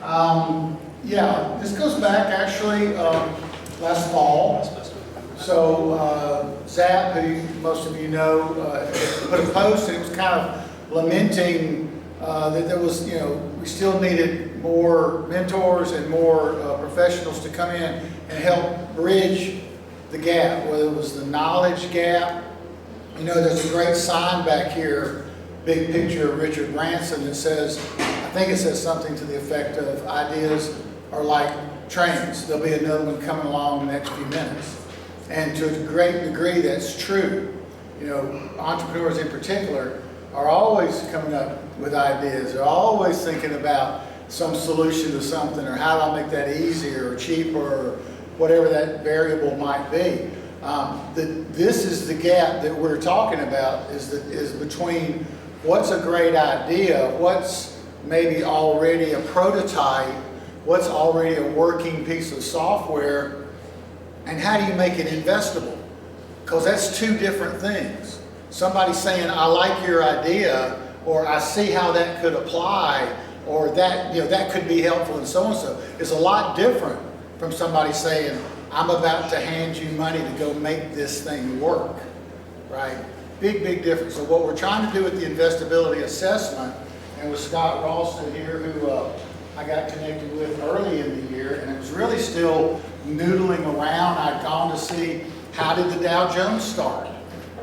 Yeah, this goes back actually last fall. So Zap, who most of you know, put a post, and it was kind of lamenting that there was, we still needed more mentors and more professionals to come in and help bridge the gap, whether it was the knowledge gap. There's a great sign back here, big picture of Richard Branson that says, I think it says something to the effect of ideas are like trains. There'll be another one coming along in the next few minutes. And to a great degree, that's true. Entrepreneurs in particular are always coming up with ideas. They're always thinking about some solution to something, or how do I make that easier or cheaper, or whatever that variable might be. This is the gap that we're talking about, is between what's a great idea, what's maybe already a prototype, what's already a working piece of software, and how do you make it investable? Because that's two different things. Somebody saying, I like your idea, or I see how that could apply, or that, that could be helpful and so and so, is a lot different from somebody saying, I'm about to hand you money to go make this thing work, right? Big, big difference. So what we're trying to do with the investability assessment, and with Scott Ralston here, who I got connected with early in the year, and it was really still noodling around. I'd gone to see, how did the Dow Jones start?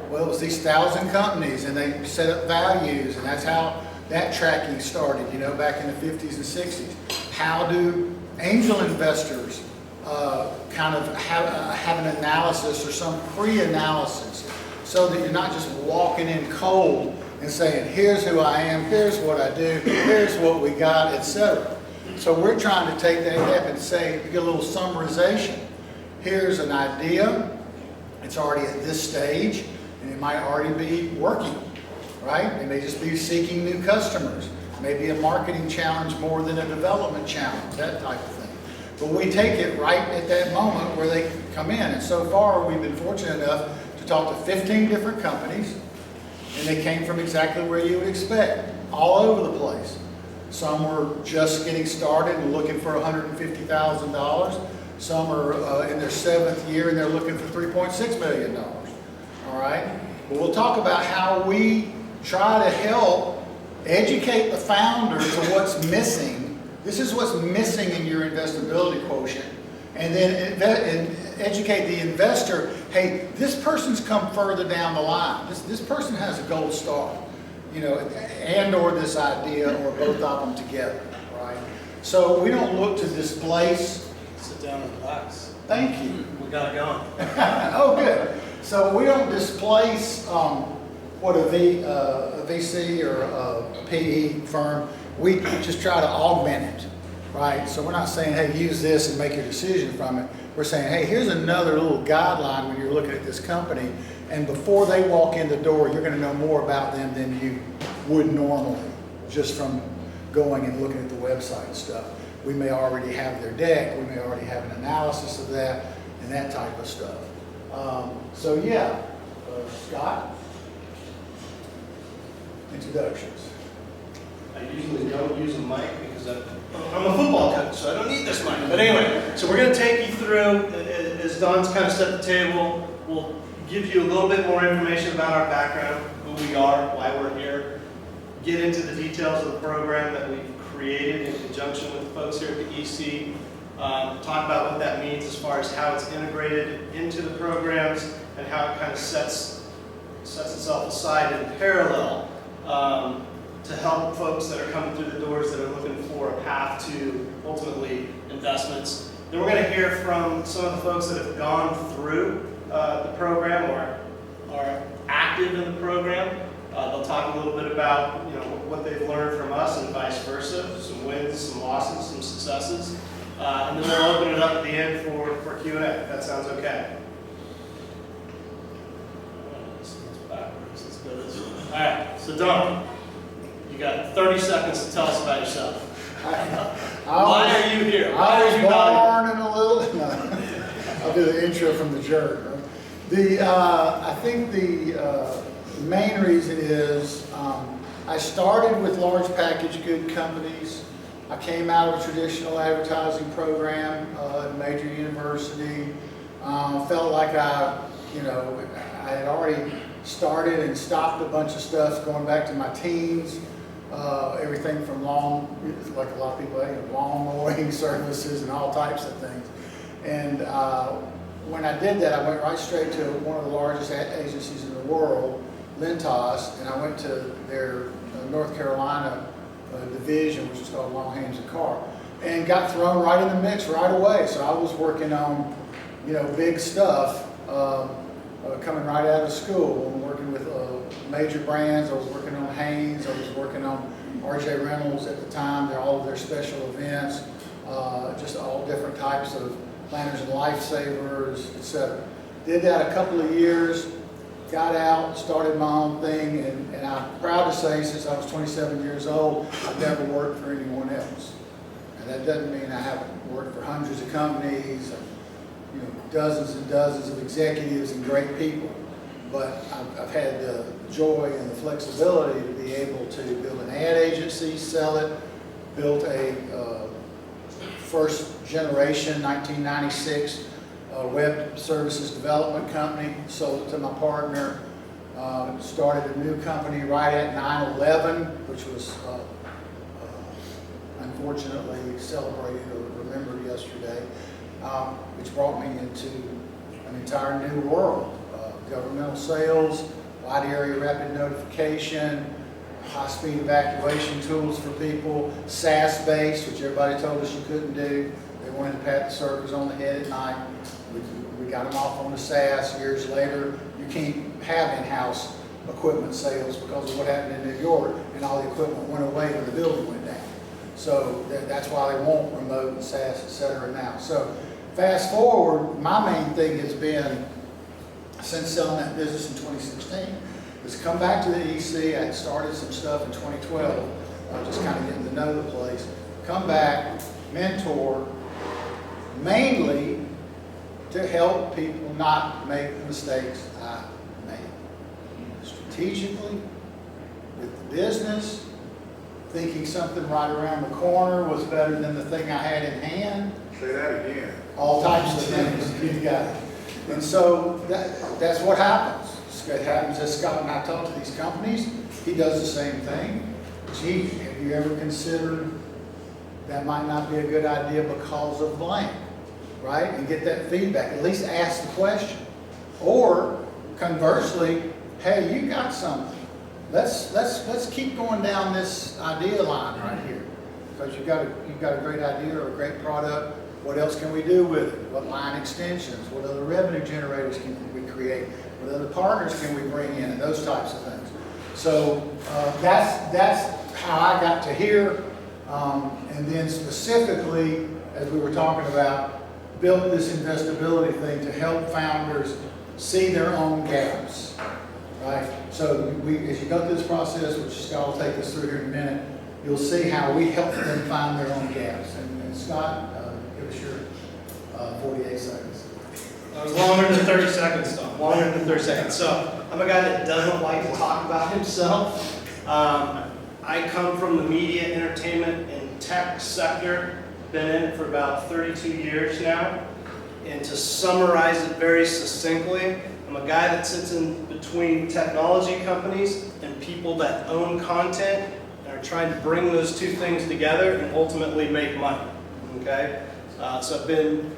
Well, it was these 1,000 companies, and they set up values, and that's how that tracking started, back in the 50s and 60s. How do angel investors kind of have an analysis or some pre-analysis, so that you're not just walking in cold and saying, here's who I am, here's what I do, here's what we got, etc. So we're trying to take that step and say, get a little summarization. Here's an idea, it's already at this stage, and it might already be working, right? It may just be seeking new customers. Maybe a marketing challenge more than a development challenge, that type of thing. But we take it right at that moment where they come in. And so far, we've been fortunate enough to talk to 15 different companies, and they came from exactly where you would expect, all over the place. Some were just getting started and looking for $150,000. Some are in their 7th year and they're looking for $3.6 million. All right? But we'll talk about how we try to help educate the founder to what's missing. This is what's missing in your investability quotient. And then educate the investor, hey, this person's come further down the line. This person has a gold star, and or this idea, or both of them together, right? So we don't look to displace. Sit down and relax. Thank you. We got it going. Oh, good. So we don't displace what a VC or a PE firm. We just try to augment it, right? So we're not saying, hey, use this and make your decision from it. We're saying, hey, here's another little guideline when you're looking at this company, and before they walk in the door, you're going to know more about them than you would normally, just from going and looking at the website and stuff. We may already have their deck, we may already have an analysis of that, and that type of stuff. So yeah, Scott, introductions. I usually don't use a mic because I'm a football coach, so I don't need this mic. But anyway, so we're going to take you through, as Don's kind of set the table, we'll give you a little bit more information about our background, who we are, why we're here, get into the details of the program that we've created in conjunction with the folks here at the EC, talk about what that means as far as how it's integrated into the programs and how it kind of sets itself aside in parallel to help folks that are coming through the doors that are looking for a path to ultimately investments. Then we're going to hear from some of the folks that have gone through the program or are active in the program. They'll talk a little bit about what they've learned from us and vice versa, some wins, some losses, some successes. And then we'll open it up at the end for Q&A, if that sounds okay. Let's go this way. All right, so Don, you got 30 seconds to tell us about yourself. Why are you here? Why I are you was born in a little. No. I'll do the intro from the jerk. I think the main reason is I started with large packaged good companies. I came out of a traditional advertising program at a major university. Felt like I had already started and stopped a bunch of stuff going back to my teens. Everything from like a lot of people, lawn mowing services and all types of things. And when I did that, I went right straight to one of the largest agencies in the world, Lintos, and I went to their North Carolina division, which is called Long Hands and Car, and got thrown right in the mix right away. So I was working on, big stuff coming right out of school. I'm working with major brands. I was working on Hanes. I was working on RJ Reynolds at the time. All of their special events, just all different types of planners and lifesavers, etc. Did that a couple of years. Got out, started my own thing, and I'm proud to say, since I was 27 years old, I've never worked for anyone else. And that doesn't mean I haven't worked for hundreds of companies, dozens and dozens of executives and great people. But I've had the joy and the flexibility to be able to build an ad agency, sell it, built a first generation 1996 web services development company, sold it to my partner, started a new company right at 9/11, which was unfortunately celebrated or remembered yesterday, which brought me into an entire new world. Governmental sales, wide area rapid notification, high-speed evacuation tools for people, SaaS-based, which everybody told us you couldn't do. They wanted to pat the servers on the head at night. We got them off on the SaaS. Years later, you can't have in-house equipment sales because of what happened in New York, and all the equipment went away when the building went down. So that's why they want remote and SaaS, et cetera, now. So fast forward, my main thing has been, since selling that business in 2016, is come back to the EC. I had started some stuff in 2012, just kind of getting to know the place. Come back, mentor, mainly to help people not make the mistakes I made. Strategically, with the business, thinking something right around the corner was better than the thing I had in hand. Say that again. All types of things. You got it. And so that's what happens. It happens as Scott and I talk to these companies. He does the same thing. Gee, have you ever considered that might not be a good idea because of blank, right? And get that feedback. At least ask the question. Or conversely, hey, you got something. Let's keep going down this idea line right here, because you've got a great idea or a great product. What else can we do with it? What line extensions? What other revenue generators can we create? What other partners can we bring in? And those types of things. So that's how I got to here. And then specifically, as we were talking about, built this investability thing to help founders see their own gaps. Right? So as you go through this process, which Scott will take us through here in a minute, you'll see how we help them find their own gaps. And Scott, give us your 48 seconds. It was longer than 30 seconds, Tom. Longer than 30 seconds. So I'm a guy that doesn't like to talk about himself. I come from the media, entertainment, and tech sector. Been in it for about 32 years now. And to summarize it very succinctly, I'm a guy that sits in between technology companies and people that own content and are trying to bring those two things together and ultimately make money. Okay? So I've been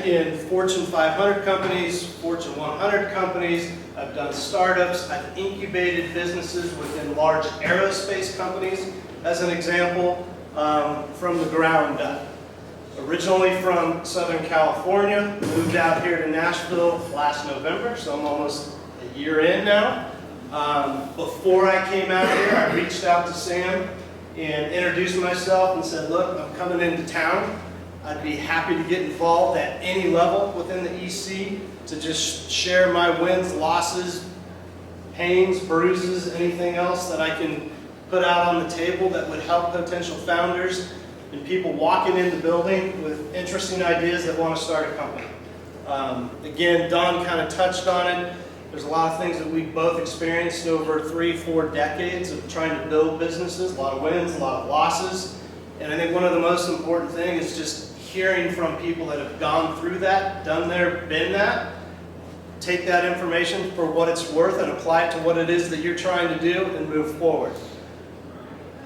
in Fortune 500 companies, Fortune 100 companies. I've done startups. I've incubated businesses within large aerospace companies, as an example, from the ground up. Originally from Southern California, moved out here to Nashville last November, so I'm almost a year in now. Before I came out here, I reached out to Sam and introduced myself and said, look, I'm coming into town. I'd be happy to get involved at any level within the EC to just share my wins, losses, pains, bruises, anything else that I can put out on the table that would help potential founders and people walking in the building with interesting ideas that want to start a company. Again, Don kind of touched on it. There's a lot of things that we've both experienced over 3-4 decades of trying to build businesses, a lot of wins, a lot of losses. And I think one of the most important things is just hearing from people that have gone through that, done there, been that. Take that information for what it's worth and apply it to what it is that you're trying to do and move forward.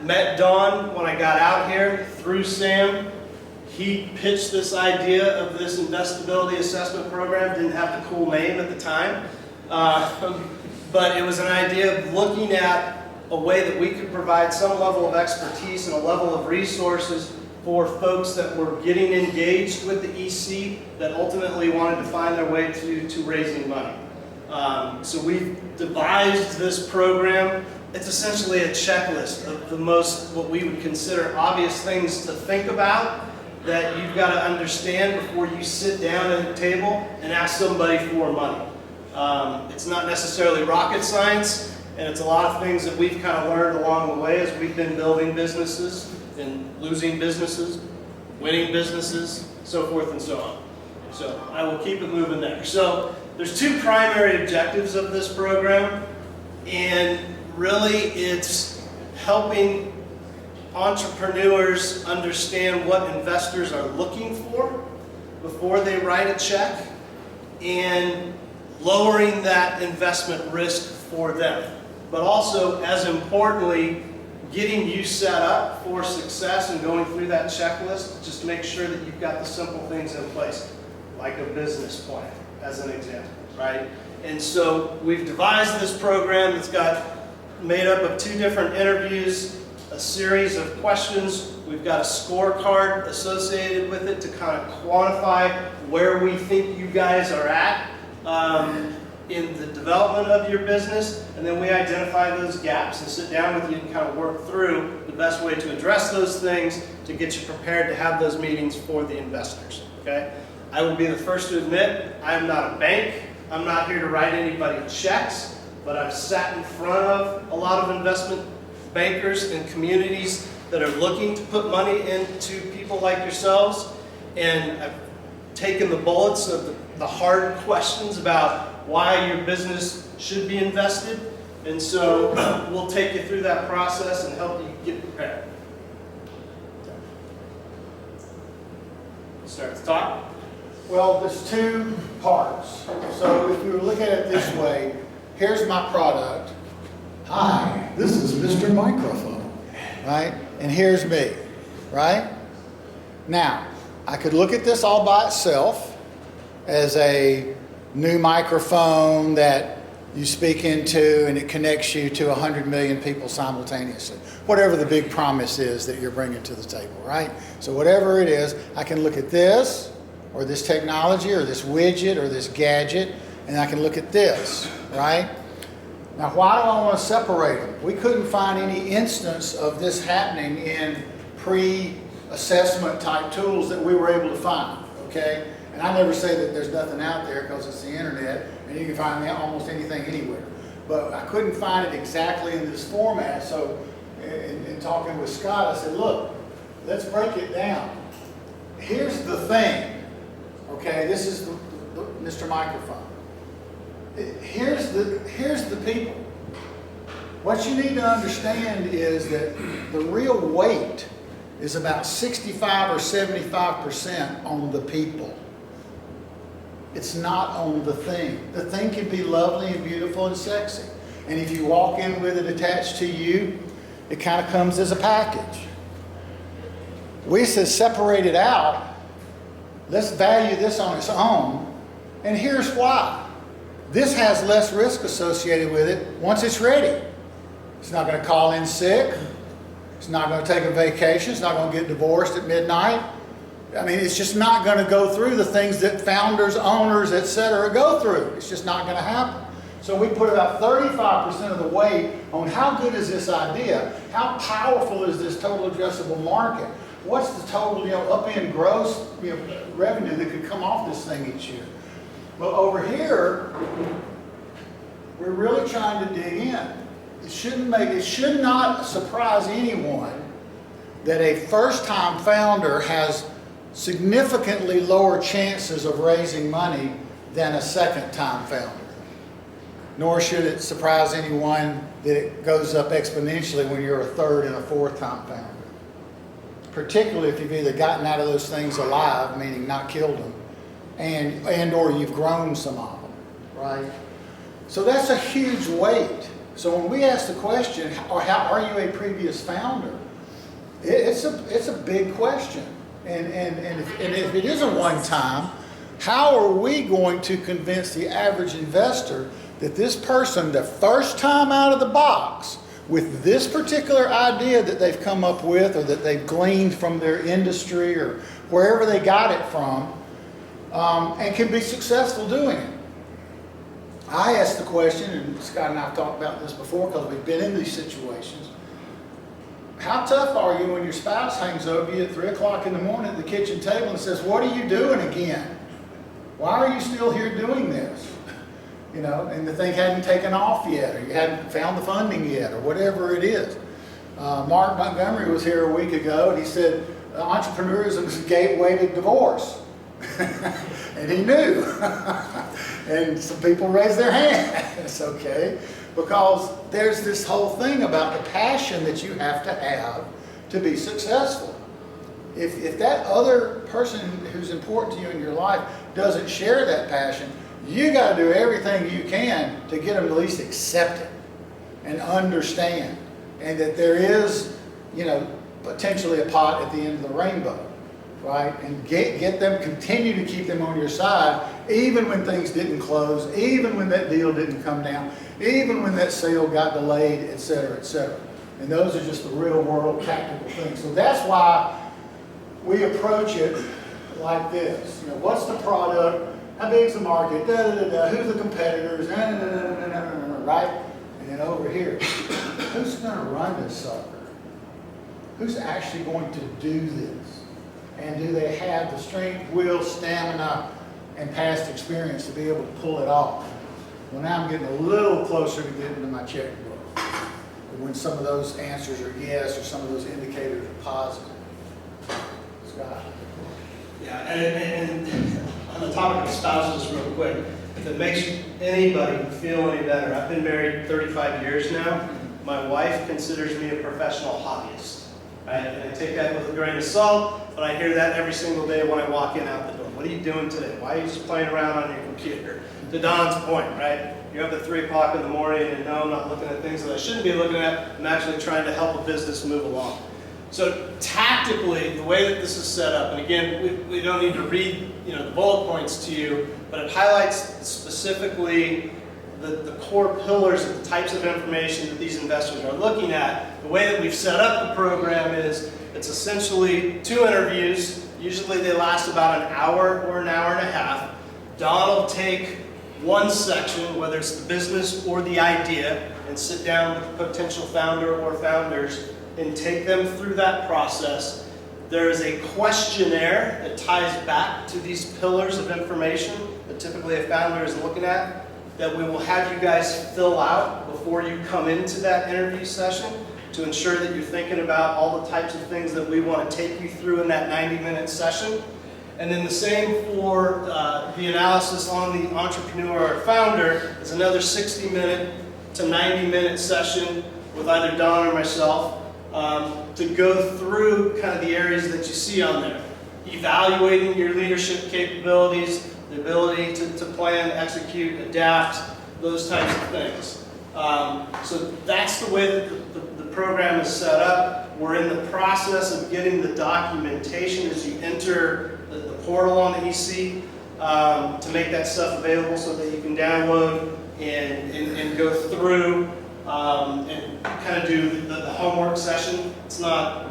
Met Don when I got out here through Sam. He pitched this idea of this investability assessment program. Didn't have the cool name at the time. But it was an idea of looking at a way that we could provide some level of expertise and a level of resources for folks that were getting engaged with the EC that ultimately wanted to find their way to raising money. So we've devised this program. It's essentially a checklist of the most, what we would consider obvious things to think about that you've got to understand before you sit down at the table and ask somebody for money. It's not necessarily rocket science, and it's a lot of things that we've kind of learned along the way as we've been building businesses and losing businesses, winning businesses, so forth and so on. So I will keep it moving there. So there's two primary objectives of this program, and really it's helping entrepreneurs understand what investors are looking for before they write a check and lowering that investment risk for them. But also, as importantly, getting you set up for success and going through that checklist, just to make sure that you've got the simple things in place, like a business plan, as an example, right? And so we've devised this program that's got made up of 2 different interviews, a series of questions. We've got a scorecard associated with it to kind of quantify where we think you guys are at in the development of your business, and then we identify those gaps and sit down with you and kind of work through the best way to address those things to get you prepared to have those meetings for the investors, okay? I will be the first to admit, I'm not a bank. I'm not here to write anybody checks, but I've sat in front of a lot of investment bankers and communities that are looking to put money into people like yourselves, and I've taken the bullets of the hard questions about why your business should be invested, and so we'll take you through that process and help you get prepared. Start at the top. Well, there's 2 parts. So if we were looking at it this way, here's my product. Hi, this is Mr. Microphone, right? And here's me, right? Now, I could look at this all by itself as a new microphone that you speak into and it connects you to 100 million people simultaneously. Whatever the big promise is that you're bringing to the table, right? So whatever it is, I can look at this or this technology or this widget or this gadget, and I can look at this, right? Now, why do I want to separate them? We couldn't find any instance of this happening in pre-assessment type tools that we were able to find, okay? And I never say that there's nothing out there because it's the internet and you can find almost anything anywhere. But I couldn't find it exactly in this format, so in talking with Scott, I said, look, let's break it down. Here's the thing, okay? This is the Mr. Microphone. Here's the people. What you need to understand is that the real weight is about 65 or 75% on the people. It's not on the thing. The thing can be lovely and beautiful and sexy. And if you walk in with it attached to you, it kind of comes as a package. We said separate it out. Let's value this on its own. And here's why. This has less risk associated with it once it's ready. It's not going to call in sick. It's not going to take a vacation. It's not going to get divorced at midnight. I mean, it's just not going to go through the things that founders, owners, etc. go through. It's just not going to happen. So we put about 35% of the weight on how good is this idea? How powerful is this total addressable market? What's the total, up-end gross, revenue that could come off this thing each year? But over here, we're really trying to dig in. It should not surprise anyone that a first-time founder has significantly lower chances of raising money than a second-time founder. Nor should it surprise anyone that it goes up exponentially when you're a third and a fourth-time founder. particularly if you've either gotten out of those things alive, meaning not killed them, and or you've grown some of them, right? So that's a huge weight. So when we ask the question, or how are you a previous founder? It's a big question. And if it is a one time, how are we going to convince the average investor that this person, the first time out of the box, with this particular idea that they've come up with or that they've gleaned from their industry or wherever they got it from, and can be successful doing it? I asked the question, and Scott and I have talked about this before because we've been in these situations. How tough are you when your spouse hangs over you at 3 o'clock in the morning at the kitchen table and says, "What are you doing again? Why are you still here doing this?" You know, and the thing hadn't taken off yet, or you hadn't found the funding yet, or whatever it is. Mark Montgomery was here a week ago, and he said, entrepreneurism is a gateway to divorce. And he knew. And some people raised their hand. It's okay. Because there's this whole thing about the passion that you have to be successful. If that other person who's important to you in your life doesn't share that passion, you got to do everything you can to get them to at least accept it and understand, and that there is, you know, potentially a pot at the end of the rainbow, right? And get them, continue to keep them on your side, even when things didn't close, even when that deal didn't come down, even when that sale got delayed, et cetera, et cetera. And those are just the real world tactical things. So that's why we approach it like this. You know, what's the product? How big's the market? Da, da, da, da. Who's the competitors? Da, da, da, da, da, da, da, right? And then over here, who's going to run this sucker? Who's actually going to do this? And do they have the strength, will, stamina, and past experience to be able to pull it off? Well, now I'm getting a little closer to getting to my checkbook. When some of those answers are yes, or some of those indicators are positive. Scott? Yeah, and on the topic of spouses, real quick, if it makes anybody feel any better, I've been married 35 years now. My wife considers me a professional hobbyist. Right? And I take that with a grain of salt, but I hear that every single day when I walk in out the door. What are you doing today? Why are you just playing around on your computer? To Don's point, right? You're up at 3 o'clock in the morning and no, I'm not looking at things that I shouldn't be looking at. I'm actually trying to help a business move along. So tactically, the way that this is set up, and again, we don't need to read the bullet points to you, but it highlights specifically the core pillars of the types of information that these investors are looking at. The way that we've set up the program is it's essentially 2 interviews. Usually they last about an hour or an hour and a half. Don will take one section, whether it's the business or the idea, and sit down with the potential founder or founders and take them through that process. There is a questionnaire that ties back to these pillars of information that typically a founder is looking at, that we will have you guys fill out before you come into that interview session to ensure that you're thinking about all the types of things that we want to take you through in that 90-minute session. And then the same for the analysis on the entrepreneur or founder is another 60-minute to 90-minute session with either Don or myself to go through kind of the areas that you see on there. Evaluating your leadership capabilities, the ability to plan, execute, adapt, those types of things. So that's the way that the program is set up. We're in the process of getting the documentation as you enter the portal on the EC to make that stuff available so that you can download and go through and kind of do the homework session. It's not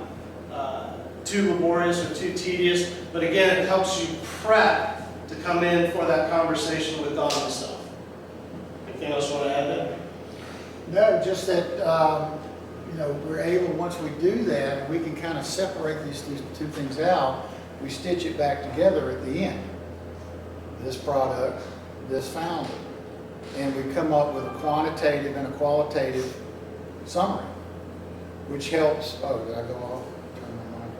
too laborious or too tedious, but again, it helps you prep to come in for that conversation with Don and stuff. Anything else you want to add there? No, just that we're able, once we do that, we can kind of separate these 2 things out. We stitch it back together at the end. This product, this founder. And we come up with a quantitative and a qualitative summary, which helps. Oh, did I go off? Turn my mic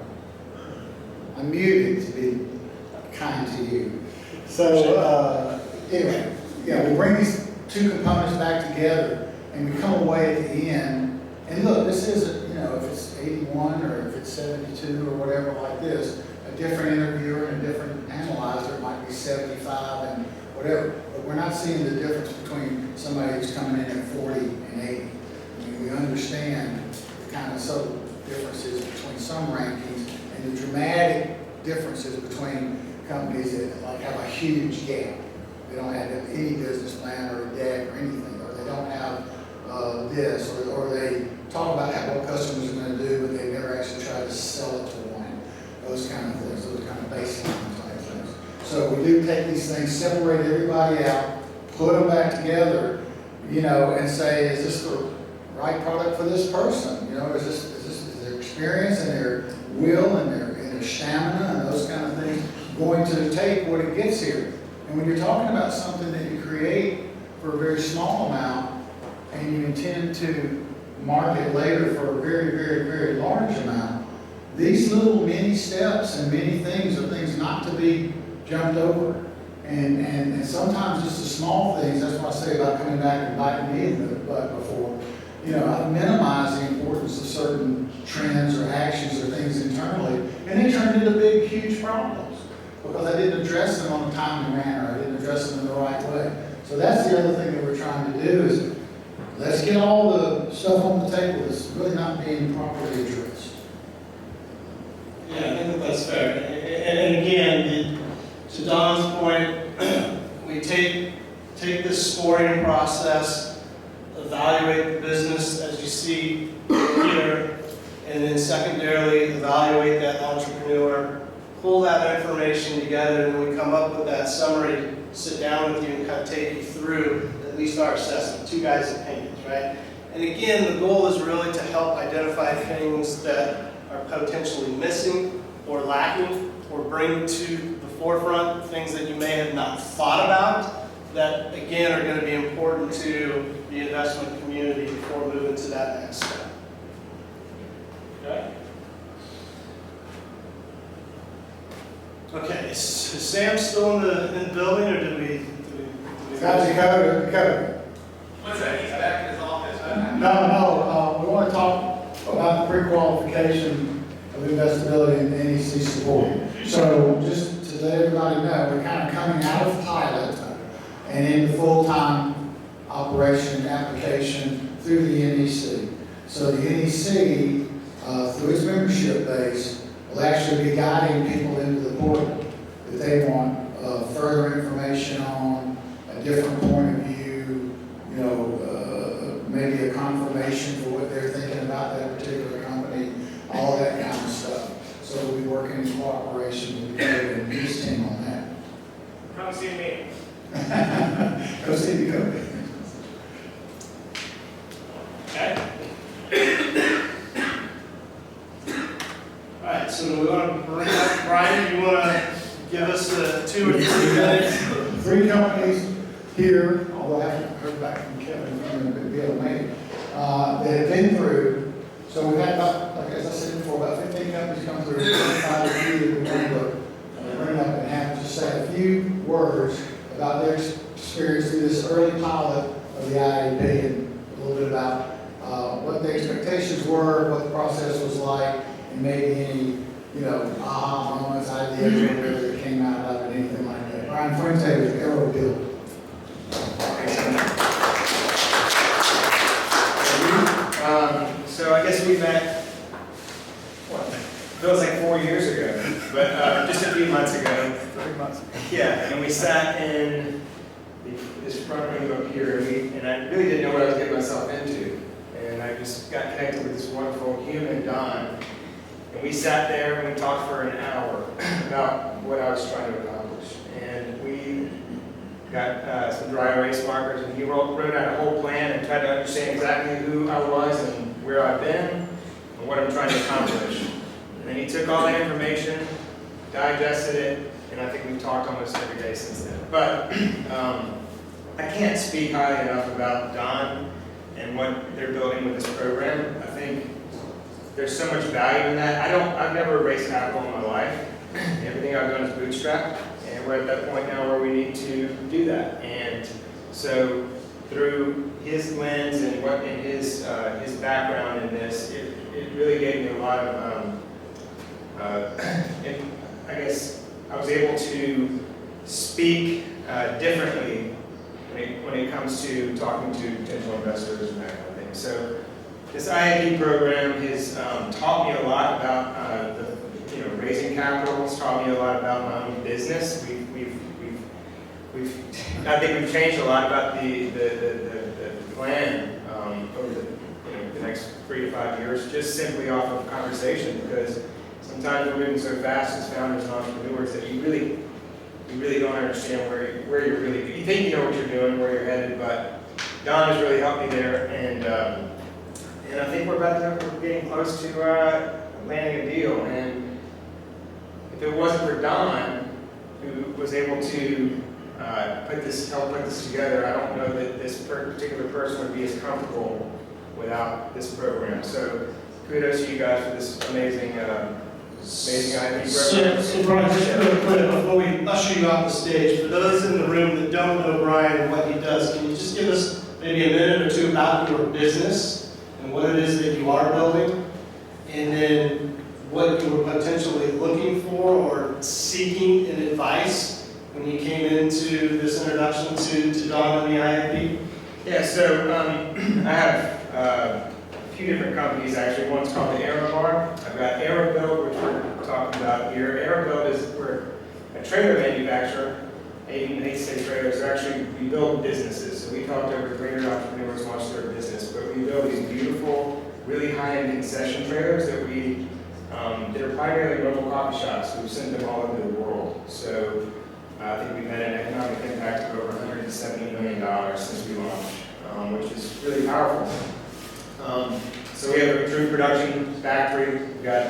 on. I'm muted to be kind to you. So anyway, we bring these 2 components back together, and we come away at the end. And look, this is if it's 81 or if it's 72 or whatever like this, a different interviewer and a different analyzer might be 75 and whatever. But we're not seeing the difference between somebody who's coming in at 40 and 80. I mean, we understand the kind of subtle differences between some rankings and the dramatic differences between companies that like have a huge gap. They don't have any business plan or a deck or anything, or they don't have this, or they talk about what customers are going to do, but they never actually try to sell it to one. Those kind of things, those kind of baseline type things. So we do take these things, separate everybody out, put them back together, and say, is this the right product for this person? Is their experience and their will and their stamina and those kind of things going to take what it gets here? And when you're talking about something that you create for a very small amount and you intend to market later for a very, very, very large amount, these little mini steps and many things are things not to be jumped over. And sometimes just the small things, that's what I say about coming back and biting me in the butt before. I minimize the importance of certain trends or actions or things internally, and they turned into big, huge problems because I didn't address them on a timely manner. I didn't address them in the right way. So that's the other thing that we're trying to do is let's get all the stuff on the table that's really not being properly addressed. Yeah, I think that's fair. And again, to Don's point, we take this scoring process, evaluate the business as you see here, and then secondarily evaluate that entrepreneur, pull that information together, and we come up with that summary, sit down with you and kind of take you through at least our assessment, two guys' opinions, right? And again, the goal is really to help identify things that are potentially missing or lacking, or bring to the forefront things that you may have not thought about that, again, are going to be important to the investment community before moving to that next step. Okay? Okay, is Sam still in the building, or did we Got you covered. What's that? He's back in his office. No, we want to talk about the pre-qualification of investability and NEC support. So just to let everybody know, we're kind of coming out of pilot and into full-time operation application through the NEC. So the NEC, through its membership base, will actually be guiding people into the portal that they want further information on, a different point of view, maybe a confirmation for what they're thinking about that particular company, all that kind of stuff. So we'll be working in cooperation with Code and his team on that. Come see me. Go see the Code. Okay. All right, so we want to bring up, Brian, you want to give us 2 or 3 minutes? 3 companies here, although I haven't heard back from Kevin from the BL Maine, that have been through. So we've had about, like as I said before, about 15 companies come through, 25 of you that we want to bring up and have just say a few words about their experience through this early pilot of the IAP and a little bit about what the expectations were, what the process was like, and maybe any, aha moments, ideas, or whatever that came out of it, anything like that. Brian Fuente with Aero Build. So I guess we met, feels like 4 years ago, but just a few months ago. 3 months ago. Yeah, and we sat in this front room up here, and I really didn't know what I was getting myself into. And I just got connected with this wonderful human, Don. And we sat there and we talked for an hour about what I was trying to accomplish. And we got some dry erase markers, and he wrote out a whole plan and tried to understand exactly who I was and where I've been and what I'm trying to accomplish. And then he took all that information, digested it, and I think we've talked almost every day since then. But I can't speak highly enough about Don and what they're building with this program. I think there's so much value in that. I've never raised capital in my life. Everything I've done is bootstrap, and we're at that point now where we need to do that. And so through his lens and his background in this, it really gave me a lot of, I guess I was able to speak differently when it comes to talking to potential investors and that kind of thing. So this IAP program has taught me a lot about raising capital. It's taught me a lot about my own business. I think we've changed a lot about the plan over the next 3 to 5 years, just simply off of conversation, because sometimes we're moving so fast as founders and entrepreneurs that you really don't understand where you're really, you think you know what you're doing, where you're headed, but Don has really helped me there, and I think we're getting close to landing a deal. And if it wasn't for Don, who was able to help put this together, I don't know that this particular person would be as comfortable without this program. So kudos to you guys for this amazing IAP program. So Brian, just real quick, before we usher you off the stage, for those in the room that don't know Brian and what he does, can you just give us maybe a minute or two about your business and what it is that you are building, and then what you were potentially looking for or seeking in advice when you came into this introduction to Don and the IAP? Yeah, so I have a few different companies actually. One's called the Aerobar. I've got AeroBuild, which we're talking about here. AeroBuild is we're a trailer manufacturer. 8 trailers. Actually, we build businesses. So we talked to over 300 entrepreneurs launch their business, but we build these beautiful, really high-end concession trailers that that are primarily local coffee shops. We've sent them all over the world. So I think we've had an economic impact of over $170 million since we launched, which is really powerful. So we have a true production factory. We've got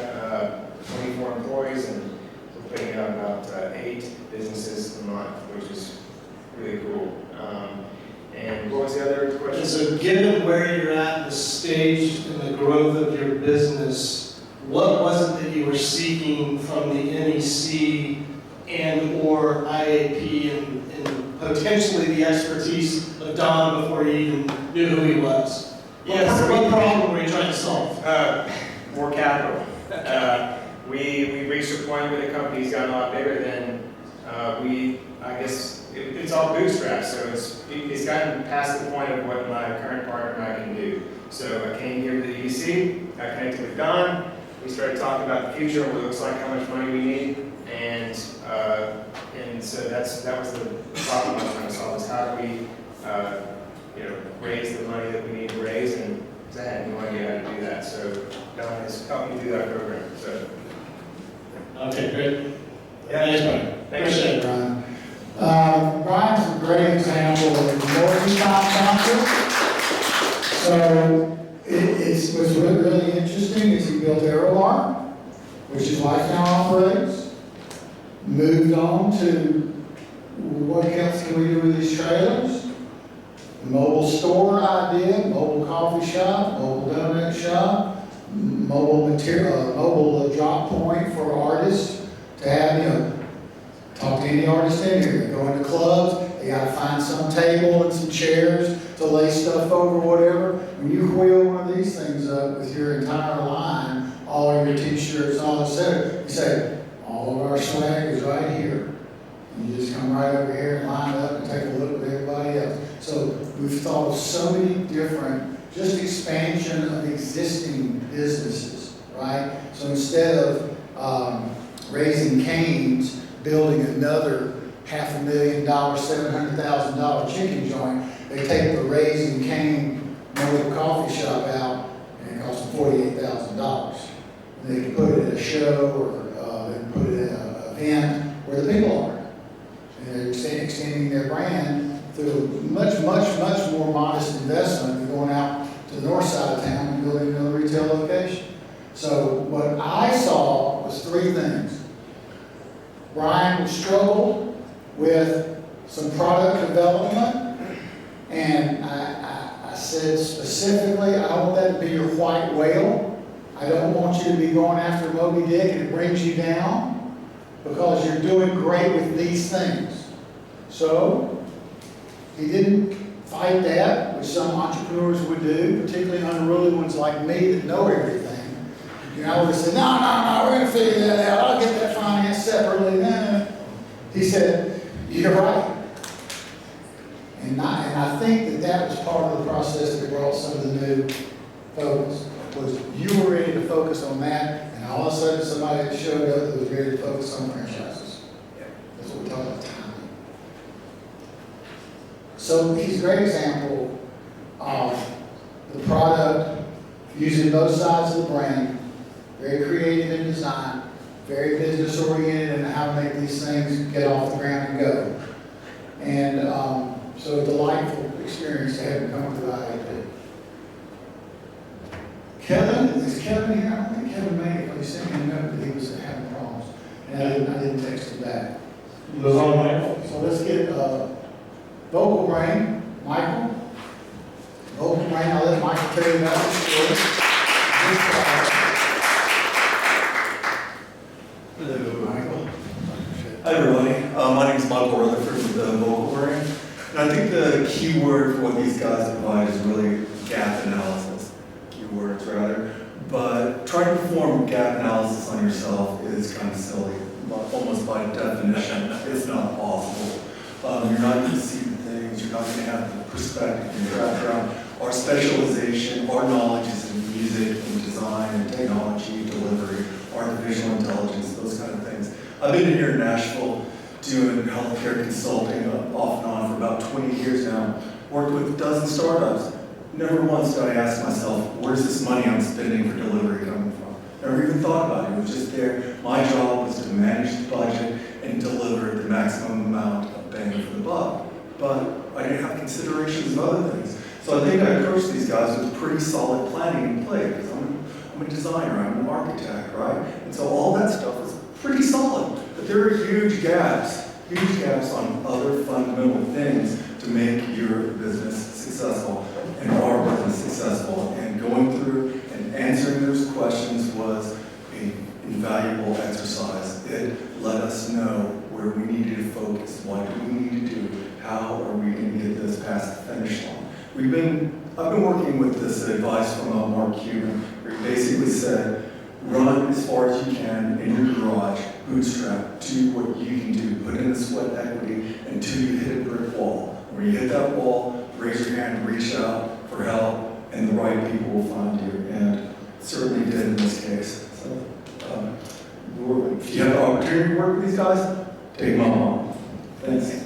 24 employees, and we're putting out about 8 businesses a month, which is really cool. And what was the other question? And so given where you're at, the stage and the growth of your business, what was it that you were seeking from the NEC and or IAP and potentially the expertise of Don before you even knew who he was? Yes. What problem were you trying to solve? More capital. We reached a point where the company's gotten a lot bigger than I guess it's all bootstrapped, so it's gotten past the point of what my current partner and I can do. So I came here to the EC, I connected with Don, we started talking about the future, what it looks like, how much money we need, and so that was the problem I was trying to solve, is how do we raise the money that we need to raise, and I had no idea how to do that, so Don has helped me do that program. So. Okay, great. Yeah, thanks, Brian. Appreciate it, Brian. Brian's a great example of a multi-time founder. So what's really interesting is he built Aerobar, which his wife now operates, moved on to what else can we do with these trailers? Mobile store idea, mobile coffee shop, mobile donut shop, mobile drop point for artists to have, talk to any artist in here. They go into clubs, they got to find some table and some chairs to lay stuff over, whatever. When you wheel one of these things up with your entire line, all of your t-shirts, all that stuff, you say, all of our swag is right here. You just come right over here and line up and take a look with everybody else. So we've thought of so many different, just expansion of existing businesses, right? So instead of raising canes, building another $500,000, $700,000 chicken joint, they take the Raising Cane mobile coffee shop out, and it costs them $48,000. They can put it at a show, or they can put it at an event where the people are. And they're extending their brand through much more modest investment than going out to the north side of town and building another retail location. So what I saw was 3 things. Brian struggled with some product development, and I said specifically, I don't want that to be your white whale. I don't want you to be going after Moby Dick and it brings you down, because you're doing great with these things. So he didn't fight that, which some entrepreneurs would do, particularly unruly ones like me that know everything. I would have said, no, we're going to figure that out. I'll get that finance separately. No. He said, you're right. And I think that was part of the process that brought some of the new focus, was you were ready to focus on that, and all of a sudden somebody showed up that was ready to focus on franchises. That's what we're talking about, timing. So he's a great example of the product using both sides of the brain, very creative in design, very business oriented in how to make these things get off the ground and go. And so a delightful experience to have him come to the IAP. Kevin, is Kevin here? I don't think Kevin made it, but he sent me a note that he was having problems. And I didn't text him back. So let's get vocal brain, Michael. Vocal brain, I'll let Michael tell you about this story. Hello, Michael. Hi everybody, my name is Michael Rutherford with Vocal Brain, and I think the key word for what these guys provide is really gap analysis, keywords rather, but trying to perform gap analysis on yourself is kind of silly, almost by definition, it's not possible. You're not going to see the things, you're not going to have the perspective and background. Our specialization, our knowledge is in music, in design, and technology, delivery, artificial intelligence, those kind of things. I've been here in Nashville doing healthcare consulting off and on for about 20 years now. Worked with a dozen startups. Never once did I ask myself, where's this money I'm spending for delivery coming from? Never even thought about it. It was just there. My job was to manage the budget and deliver the maximum amount of bang for the buck. But I didn't have considerations of other things. So I think I approached these guys with pretty solid planning in play, because I'm a designer, I'm an architect, right? And so all that stuff is pretty solid. But there are huge gaps on other fundamental things to make your business successful and our business successful. And going through and answering those questions was an invaluable exercise. It let us know where we needed to focus, what do we need to do, how are we going to get this past the finish line. I've been working with this advice from Mark Cuban, where he basically said, run as far as you can in your garage, bootstrap, do what you can do, put in the sweat equity until you hit a brick wall. When you hit that wall, raise your hand, reach out for help, and the right people will find you, and certainly did in this case. So, if you have the opportunity to work with these guys, take them on. Thanks.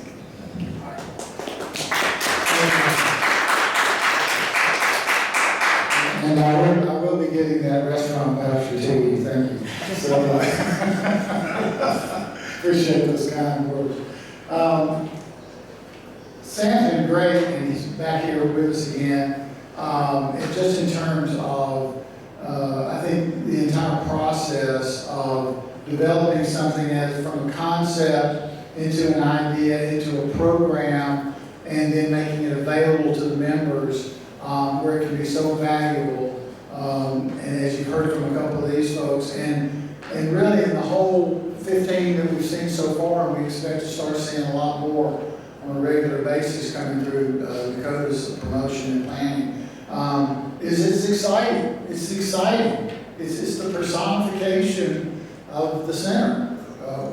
And I will be getting that restaurant voucher to you, thank you. So, appreciate those kind words. Sam's been great, and he's back here with us again. And just in terms of, I think the entire process of developing something as from a concept into an idea, into a program, and then making it available to the members where it can be so valuable. And as you've heard from a couple of these folks, and really in the whole 15 that we've seen so far, and we expect to start seeing a lot more on a regular basis coming through Dakota's promotion and planning, it's exciting. It's exciting. It's the personification of the center.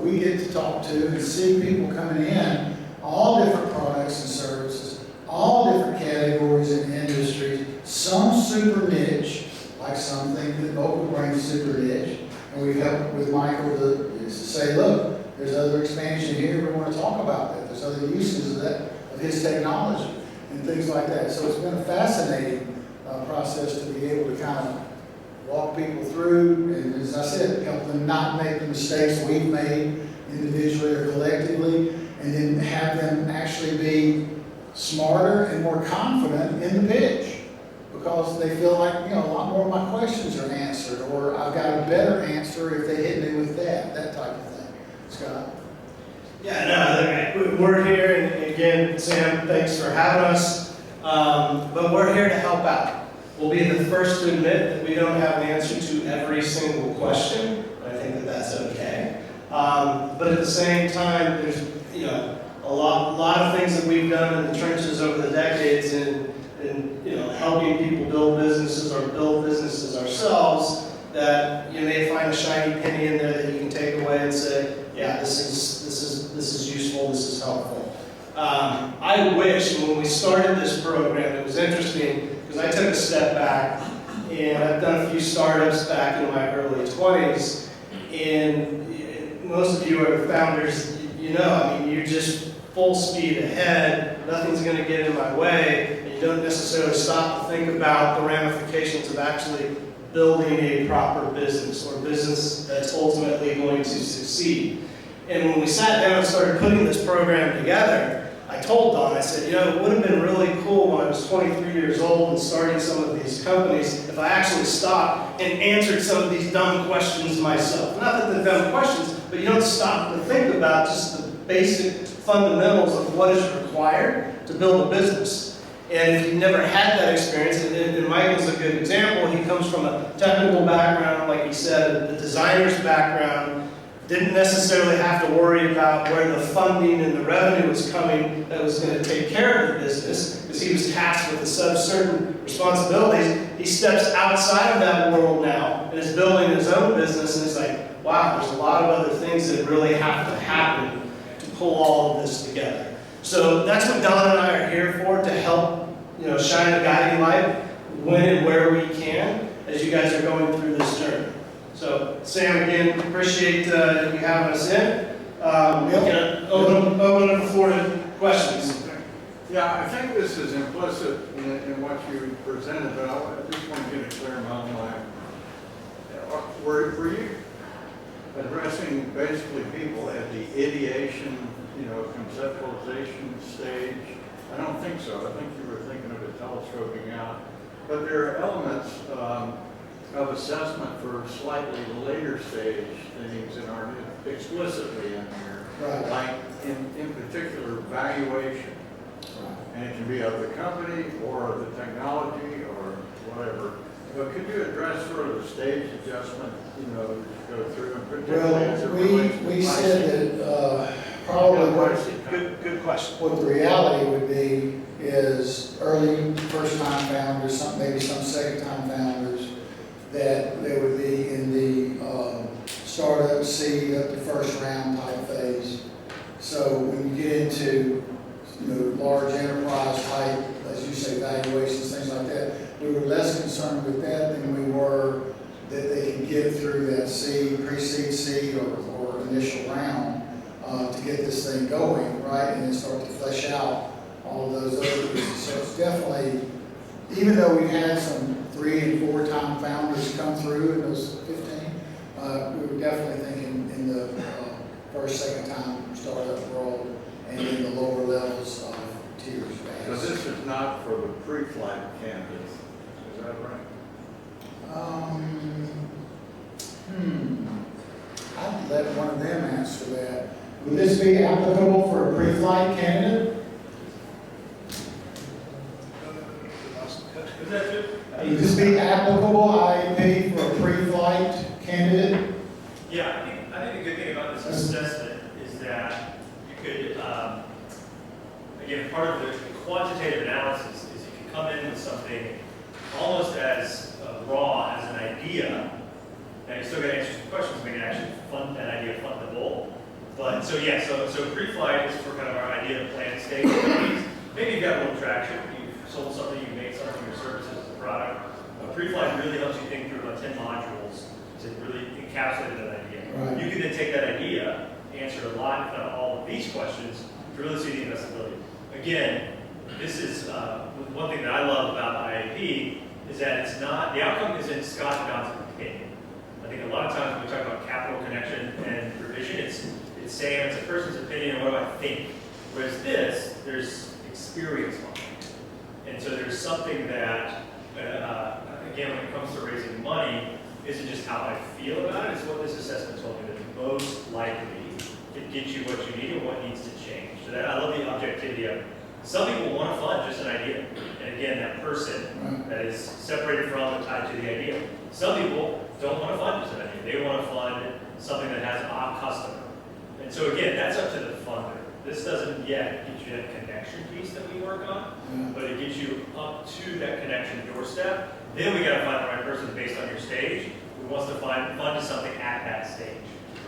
We get to talk to and see people coming in, all different products and services, all different categories and industries, some super niche, like something that Vocal Brain's super niche. And we've helped with Michael to say, look, there's other expansion here, we want to talk about that. There's other uses of that, of his technology and things like that. So it's been a fascinating process to be able to kind of walk people through, and as I said, help them not make the mistakes we've made individually or collectively, and then have them actually be smarter and more confident in the pitch, because they feel like, a lot more of my questions are answered, or I've got a better answer if they hit me with that type of thing. Scott? Yeah, no, we're here, and again, Sam, thanks for having us, but we're here to help out. We'll be the first to admit that we don't have an answer to every single question, and I think that that's okay. But at the same time, there's a lot of things that we've done in the trenches over the decades in helping people build businesses or build businesses ourselves that that you may find a shiny penny in there that you can take away and say, yeah, this is useful, this is helpful. I wish when we started this program, it was interesting because I took a step back and I've done a few startups back in my early 20s, and most of you are founders, you know, I mean, you're just full speed ahead, nothing's going to get in my way, and you don't necessarily stop to think about the ramifications of actually building a proper business or business that's ultimately going to succeed. And when we sat down and started putting this program together, I told Don, I said, you know, it would have been really cool when I was 23 years old and starting some of these companies if I actually stopped and answered some of these dumb questions myself. Not that they're dumb questions, but you don't stop to think about just the basic fundamentals of what is required to build a business. And if you've never had that experience, and Michael's a good example, he comes from a technical background, like he said, the designer's background, didn't necessarily have to worry about where the funding and the revenue was coming that was going to take care of the business, because he was tasked with certain responsibilities. He steps outside of that world now and is building his own business, and he's like, wow, there's a lot of other things that really have to happen to pull all of this together. So that's what Don and I are here for, to help, you know, shine a guiding light when and where we can as you guys are going through this journey. So, Sam, again, appreciate you having us in. Open up the floor to questions. Yeah, I think this is implicit in what you presented, but I just want to get it clear in my own mind. Were you addressing basically people at the ideation, you know, conceptualization stage? I don't think so. I think you were thinking of it telescoping out. But there are elements of assessment for slightly later stage things that aren't explicitly in here, Right. like in particular valuation. Right. And it can be of the company or of the technology or whatever. But could you address sort of the stage adjustment, you know, to go through, and particularly as it relates to We pricing? said that probably Good question. what the reality would be is early first-time founders, maybe some second-time founders, that they would be in the startup, seed, up to first round type phase. So when you get into, you know, large enterprise type, as you say, valuations, things like that, we were less concerned with that than we were that they can get through that seed, pre-seed, seed, or initial round to get this thing going, right, and then start to flesh out all of those other pieces. So it's definitely, even though we've had some 3- and 4-time founders come through in those 15, we were definitely thinking in the first, second-time startup world and in the lower levels of tiers. So this is not for the pre-flight candidates, is that right? I'd let one of them answer that. Would this be applicable for a pre-flight candidate? Would this be applicable IAP for a pre-flight candidate? Yeah, I think the good thing about this assessment is that you could, again, part of the quantitative analysis is if you come in with something almost as raw as an idea, now you're still going to answer some questions, make it actually that idea fundable. But so yeah, so pre-flight is for kind of our idea of plan stage companies. Maybe you've got a little traction, you've sold something, you've made something, your services as a product. Pre-flight really helps you think through about 10 modules to really encapsulate that idea. Right. You can then take that idea, answer a lot, if not all of these questions, to really see the investability. Again, this is one thing that I love about IAP is that it's not, the outcome isn't Scott and Don's opinion. I think a lot of times when we talk about capital connection and revision, it's saying it's a person's opinion and what do I think. Whereas this, there's experience on it. And so there's something that, again, when it comes to raising money, isn't just how I feel about it, it's what this assessment told me that most likely can get you what you need and what needs to change. So that I love the objectivity of it. Some people want to fund just an idea. And again, that person that is separated from and tied to the idea. Some people don't want to fund just an idea. They want to fund something that has a customer. And so again, that's up to the funder. This doesn't yet get you that connection piece that we work on, but it gets you up to that connection doorstep. Then we got to find the right person based on your stage. who wants to fund something at that stage.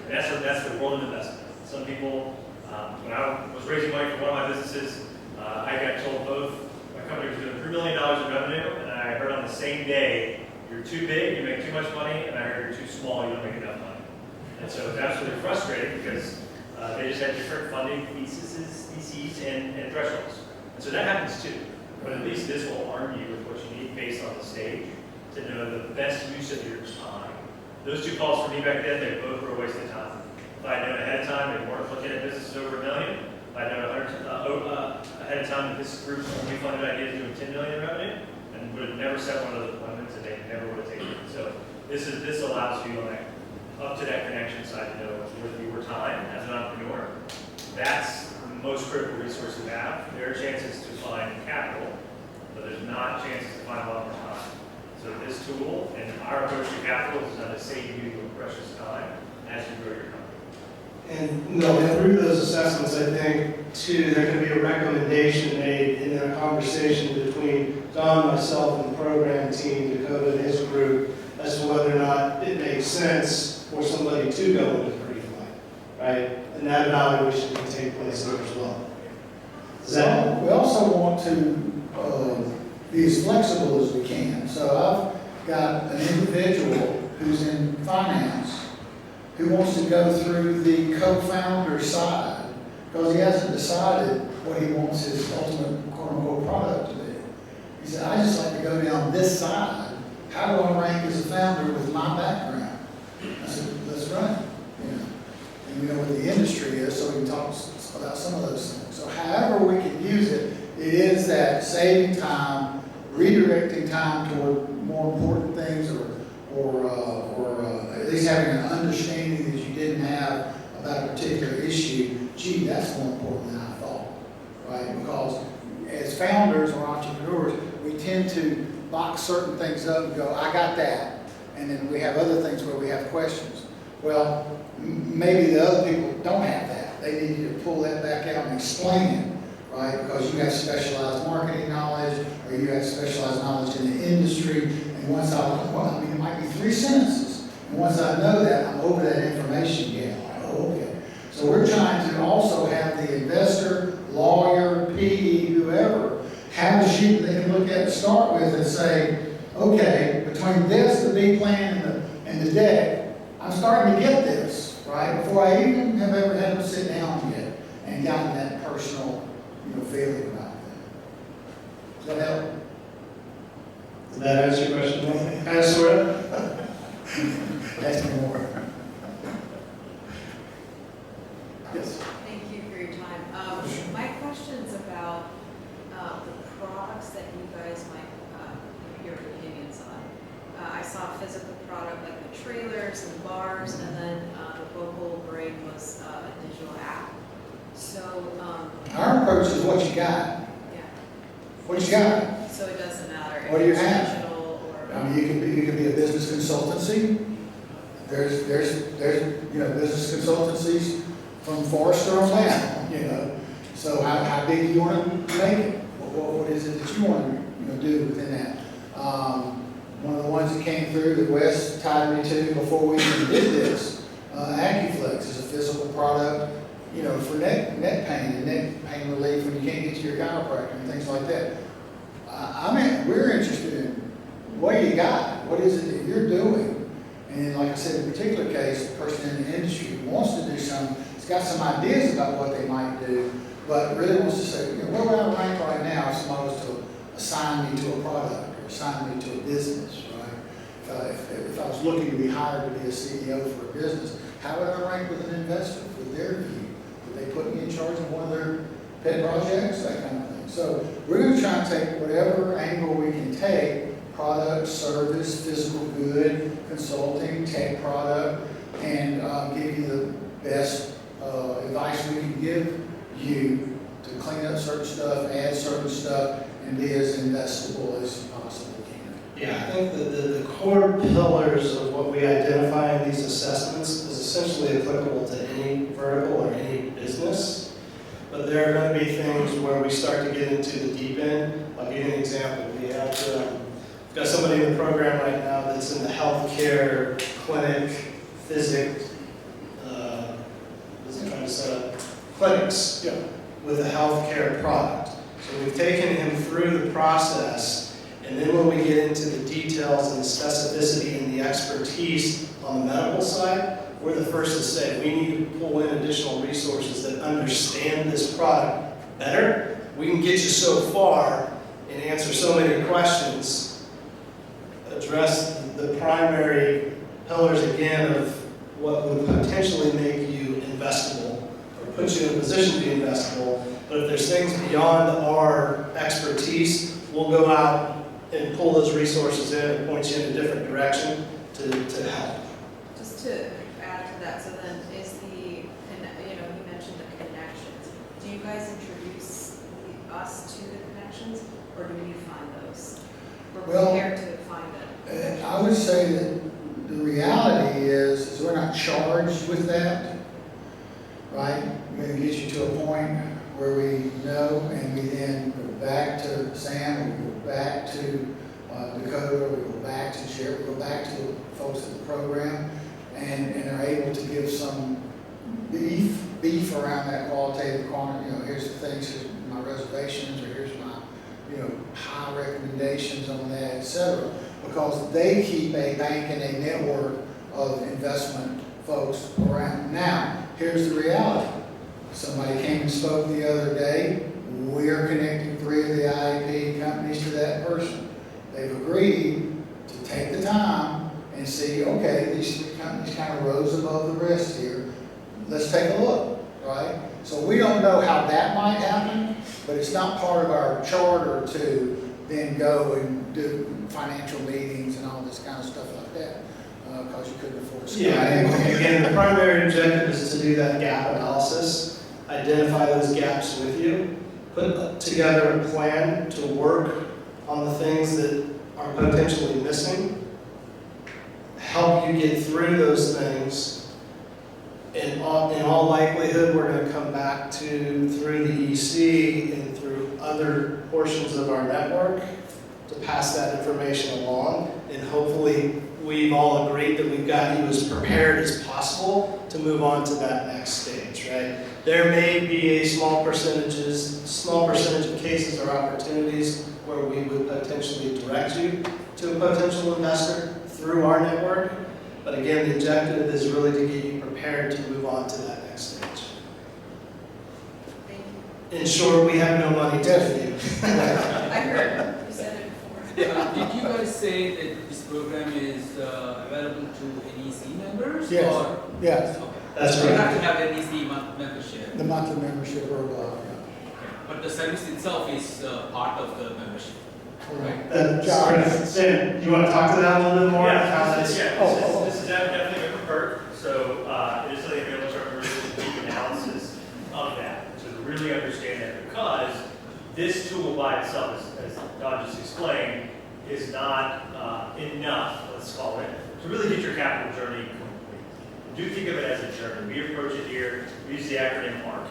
And that's the world of investment. Some people, when I was raising money for one of my businesses, I got told both my company was doing $3 million in revenue, and I heard on the same day, you're too big, you make too much money, and I heard you're too small, you don't make enough money. And so it was absolutely frustrating because they just had different funding theses and thresholds. And so that happens too. But at least this will arm you with what you need based on the stage to know the best use of your time. Those two calls for me back then, they both were a waste of time. If I had known ahead of time, they weren't looking at businesses over $1 million. If I had known ahead of time that this group only funded ideas doing $10 million in revenue, and would have never set one of those appointments, and they never would have taken it. So this allows you on that, up to that connection side to know with your time as an entrepreneur. That's the most critical resource you have. There are chances to find capital, but there's not chances to find a lot more time. So this tool and our approach to capital is designed to save you your precious time as you grow your company. And through those assessments, I think, too, there can be a recommendation made in a conversation between Don, myself, and the program team, Dakota, and his group, as to whether or not it makes sense for somebody to go into pre-flight, right? And that evaluation can take place there as well. Is that? We also want to be as flexible as we can. So I've got an individual who's in finance who wants to go through the co-founder side because he hasn't decided what he wants his ultimate quote-unquote product to be. He said, I just like to go down this side. How do I rank as a founder with my background? I said, let's run it. And we know what the industry is, so we can talk about some of those things. So however we can use it, it is that saving time, redirecting time toward more important things, or at least having an understanding that you didn't have about a particular issue. Gee, that's more important than I thought, right? Because as founders or entrepreneurs, we tend to box certain things up and go, I got that. And then we have other things where we have questions. Well, maybe the other people don't have that. They need you to pull that back out and explain it, right? Because you have specialized marketing knowledge, or you have specialized knowledge in the industry. And once it might be 3 sentences. And once I know that, I'm over that information again. Like, oh, okay. So we're trying to also have the investor, lawyer, PE, whoever, have a sheet that they can look at to start with and say, okay, between this, the B plan, and the deck, I'm starting to get this, right? Before I even have ever had them sit down yet and gotten that personal, feeling about that. Does that help? Did that answer your question? Kind of, sort of? Ask me more. Yes. Thank you for your time. My question's about the products that you guys might hear opinions on. I saw a physical product like the trailers and bars, and then the vocal break was a digital app. So, Our approach is what you got. yeah. What you got. So it doesn't matter if What do you it's have? digital or. I mean, you can be a business consultancy. There's business consultancies from Forrester on down, So how big do you want to make it? What is it that you want to do within that? One of the ones that came through that Wes tied me to before we even did this, AccuFlex is a physical product, for neck pain and neck pain relief when you can't get to your chiropractor and things like that. We're interested in what you got. What is it that you're doing? And like I said, in a particular case, the person in the industry who wants to do something, has got some ideas about what they might do, but really wants to say, where would I rank right now if somebody was to assign me to a product or assign me to a business, right? If I was looking to be hired to be a CEO for a business, how would I rank with an investor with their view? Would they put me in charge of one of their pet projects, that kind of thing? So we're going to try and take whatever angle we can take, product, service, physical good, consulting, tech product, and give you the best advice we can give you to clean up certain stuff, add certain stuff, and be as investable as you possibly can. Yeah, I think the core pillars of what we identify in these assessments is essentially applicable to any vertical or any business. But there are going to be things where we start to get into the deep end. I'll give you an example. We had We've got somebody in the program right now that's in the healthcare clinic, physics, what's he trying to set up? Clinics with a healthcare product. So we've taken him through the process, and then when we get into the details and the specificity and the expertise on the medical side, we're the first to say we need to pull in additional resources that understand this product better. We can get you so far and answer so many questions, address the primary pillars again of what would potentially make you investable or put you in a position to be investable. But if there's things beyond our expertise, we'll go out and pull those resources in and point you in a different direction to help. Just to add to that, so then is the, and you mentioned the connections. Do you guys introduce us to the connections, or do we find those? We're Well, prepared to find them. I would say that the reality is we're not charged with that, right? We're going to get you to a point where we know, and we then go back to Sam, we go back to Dakota, we go back to Jerry, we go back to the folks at the program, and are able to give some beef around that qualitative quantity. Here's the things, here's my reservations, or here's my high recommendations on that, etc. Because they keep a bank and a network of investment folks around. Now, here's the reality. Somebody came and spoke the other day. We're connecting 3 of the IAP companies to that person. They've agreed to take the time and see, okay, these 3 companies kind of rose above the rest here. Let's take a look, right? So we don't know how that might happen, but it's not part of our charter to then go and do financial meetings and all this kind of stuff like that, because you couldn't afford to. Yeah, and again, the primary objective is to do that gap analysis, identify those gaps with you, put together a plan to work on the things that are potentially missing, help you get through those things. In all likelihood, we're going to come back to, through the EC and through other portions of our network, to pass that information along. And hopefully, we've all agreed that we've got you as prepared as possible to move on to that next stage, right? There may be a small percentage of cases or opportunities where we would potentially direct you to a potential investor through our network. But again, the objective is really to get you prepared to move on to that next stage. Thank you. In short, we have no money to give you. I heard you said it before. Did you guys say that this program is available to NEC members? Yes. Or? Yes. Okay. That's so you right. have to have NEC membership. The monthly membership or But the service itself is part of the membership. Right. Sam, do you want to talk to that a little bit more? Yeah, How this that's- is definitely a perk. So it is something available to our members to deep analysis of that, to really understand that, because this tool by itself, as Don just explained, is not enough, let's call it, to really get your capital journey complete. Do think of it as a journey. We approach it here, we use the acronym ARC.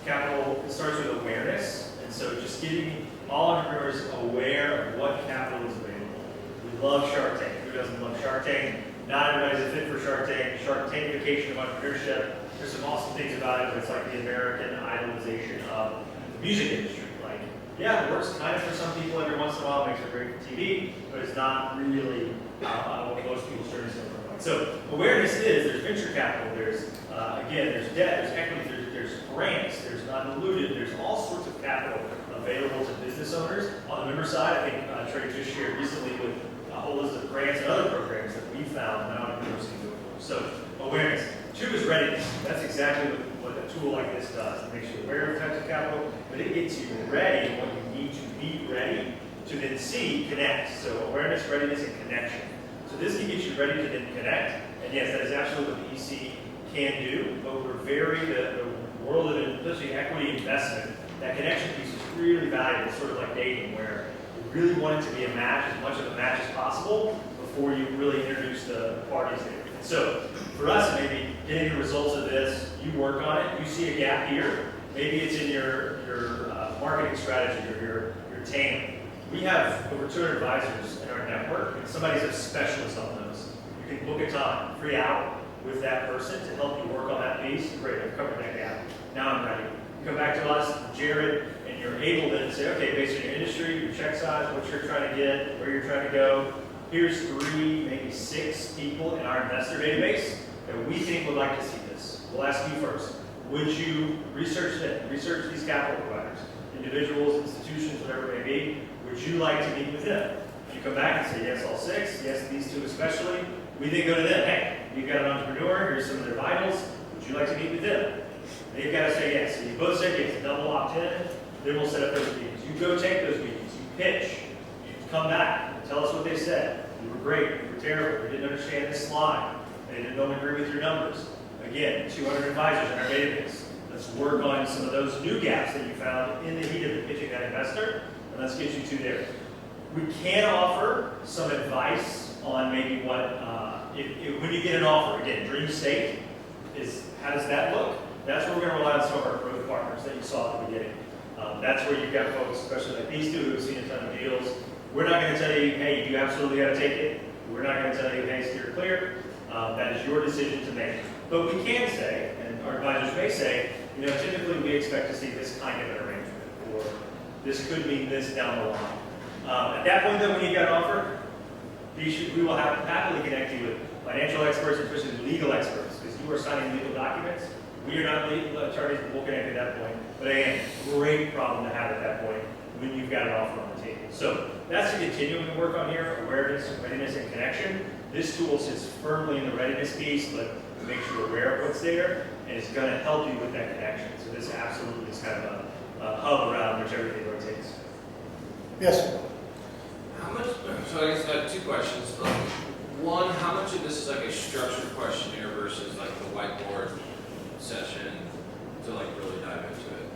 Capital, it starts with awareness, and so just getting all entrepreneurs aware of what capital is available. We love Shark Tank. Who doesn't love Shark Tank? Not everybody's a fit for Shark Tank. Shark Tankification of entrepreneurship. There's some awesome things about it, but it's like the American idolization of the music industry. Like, yeah, it works kind of for some people every once in a while, makes it great for TV, but it's not really what most people's journeys look like. So awareness is, there's venture capital, there's, again, there's debt, there's equity, there's grants, there's non-diluted, there's all sorts of capital available to business owners. On the member side, I think Trey just shared recently with a whole list of grants and other programs that we found now at University of Nashville. So awareness. 2 is readiness. That's exactly what a tool like this does. It makes you aware of types of capital, but it gets you ready when you need to be ready to then connect. So awareness, readiness, and connection. So this can get you ready to then connect. And yes, that is absolutely what the EC can do, but we're the world of especially equity investment, that connection piece is really valuable. It's sort of like dating, where you really want it to be a match, as much of a match as possible, before you really introduce the parties there. And so for us, maybe getting the results of this, you work on it, you see a gap here, maybe it's in your marketing strategy or your TAM. We have over 200 advisors in our network, and somebody's a specialist on those. You can book a time, free hour with that person to help you work on that piece. Great, I've covered that gap. Now I'm ready. You come back to us, Jared, and you're able to say, okay, based on your industry, your check size, what you're trying to get, where you're trying to go, here's 3, maybe 6 people in our investor database that we think would like to see this. We'll ask you first. Would you research them, research these capital providers, individuals, institutions, whatever it may be? Would you like to meet with them? If you come back and say, yes, all 6, yes, these 2 especially, we then go to them. Hey, you've got an entrepreneur, here's some of their vitals. Would you like to meet with them? They've got to say yes. So you both said yes, double opt-in, then we'll set up those meetings. You go take those meetings, you pitch, you come back, tell us what they said. You were great, you were terrible, you didn't understand this slide, they don't agree with your numbers. Again, 200 advisors in our database. Let's work on some of those new gaps that you found in the heat of the pitching that investor, and let's get you to there. We can offer some advice on maybe what, when you get an offer, again, dream state is, how does that look? That's where we're going to rely on some of our growth partners that you saw at the beginning. That's where you've got folks, especially like these 2 who have seen a ton of deals. We're not going to tell you, hey, you absolutely got to take it. We're not going to tell you, hey, steer clear. That is your decision to make. But we can say, and our advisors may say, typically we expect to see this kind of an arrangement, or this could mean this down the line. At that point, though, when you get an offer, we will happily connect you with financial experts, especially legal experts, because you are signing legal documents. We are not legal attorneys, but we'll connect at that point. But again, great problem to have at that point when you've got an offer on the table. So that's the continuing to work on here, awareness, readiness, and connection. This tool sits firmly in the readiness piece, but makes you aware of what's there, and it's going to help you with that connection. So this absolutely is kind of a hub around which everything rotates. Yes. How much, so I guess I have 2 questions. One, how much of this is like a structured questionnaire versus like the whiteboard session to like really dive into it?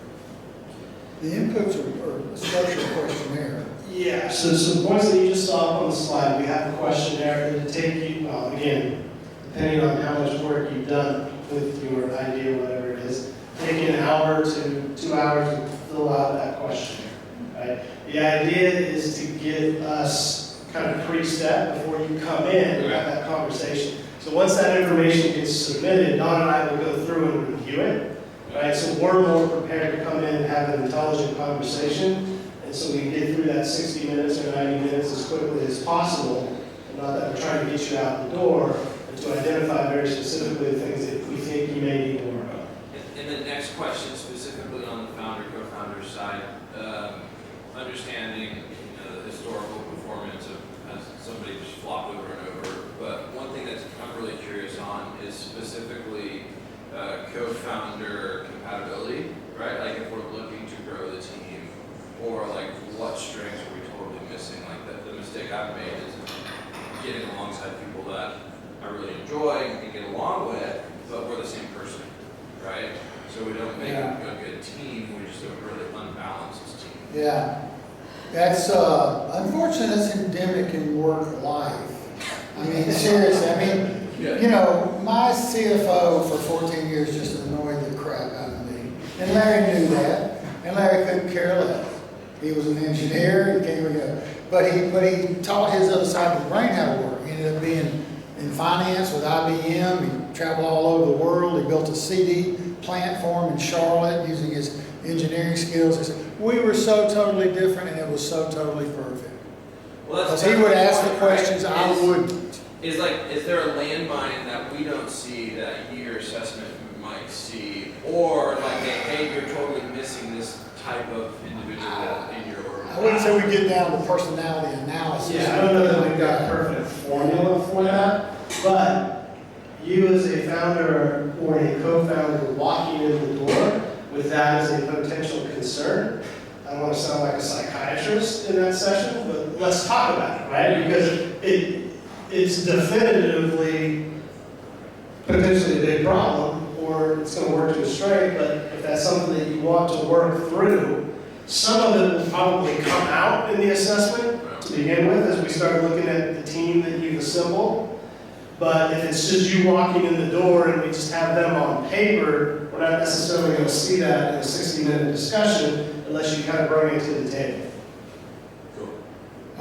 The inputs are a structured questionnaire. Yeah, so some points that you just saw up on the slide, we have a questionnaire that take you, well, again, depending on how much work you've done with your idea, whatever it is, take you an hour to 2 hours to fill out that questionnaire, right? The idea is to get us kind of pre-step before you come in and have that conversation. So once that information gets submitted, Don and I will go through and review it, right? So we're more prepared to come in and have an intelligent conversation, and so we can get through that 60 minutes or 90 minutes as quickly as possible, and not that we're trying to get you out the door, and to identify very specifically the things that we think you may need to work on. And the next question specifically on the founder, co-founder side, understanding the historical performance of as somebody just flopped over and over. But one thing that I'm really curious on is specifically co-founder compatibility, right? Like if we're looking to grow the team, or like what strengths are we totally missing? Like the mistake I've made is getting alongside people that I really enjoy and get along with, but we're the same person, right? So we don't make a good team, we just have a really unbalanced team. Yeah. That's, unfortunately, that's endemic in work life. I mean, seriously, my CFO for 14 years just annoyed the crap out of me. And Larry knew that, and Larry couldn't care less. He was an engineer, he came together. But he taught his other side of the brain how to work. He ended up being in finance with IBM, he traveled all over the world, he built a CD plant for him in Charlotte using his engineering skills. We were so totally different, and it was so totally perfect. Well, because he would ask the questions I wouldn't. Is there a landmine that we don't see that your assessment might see, or like, hey, you're totally missing this type of individual in your organization? I wouldn't say we get down to personality analysis. Yeah, I don't know that we've got a perfect formula for that, but you as a founder or a co-founder walking in the door with that as a potential concern, I don't want to sound like a psychiatrist in that session, but let's talk about it, right? Because it's definitively potentially a big problem, or it's going to work to a strength, but if that's something that you want to work through, some of it will probably come out in the assessment to begin with as we start looking at the team that you've assembled. But if it's just you walking in the door and we just have them on paper, we're not necessarily going to see that in a 60-minute discussion unless you kind of bring it to the table. Cool.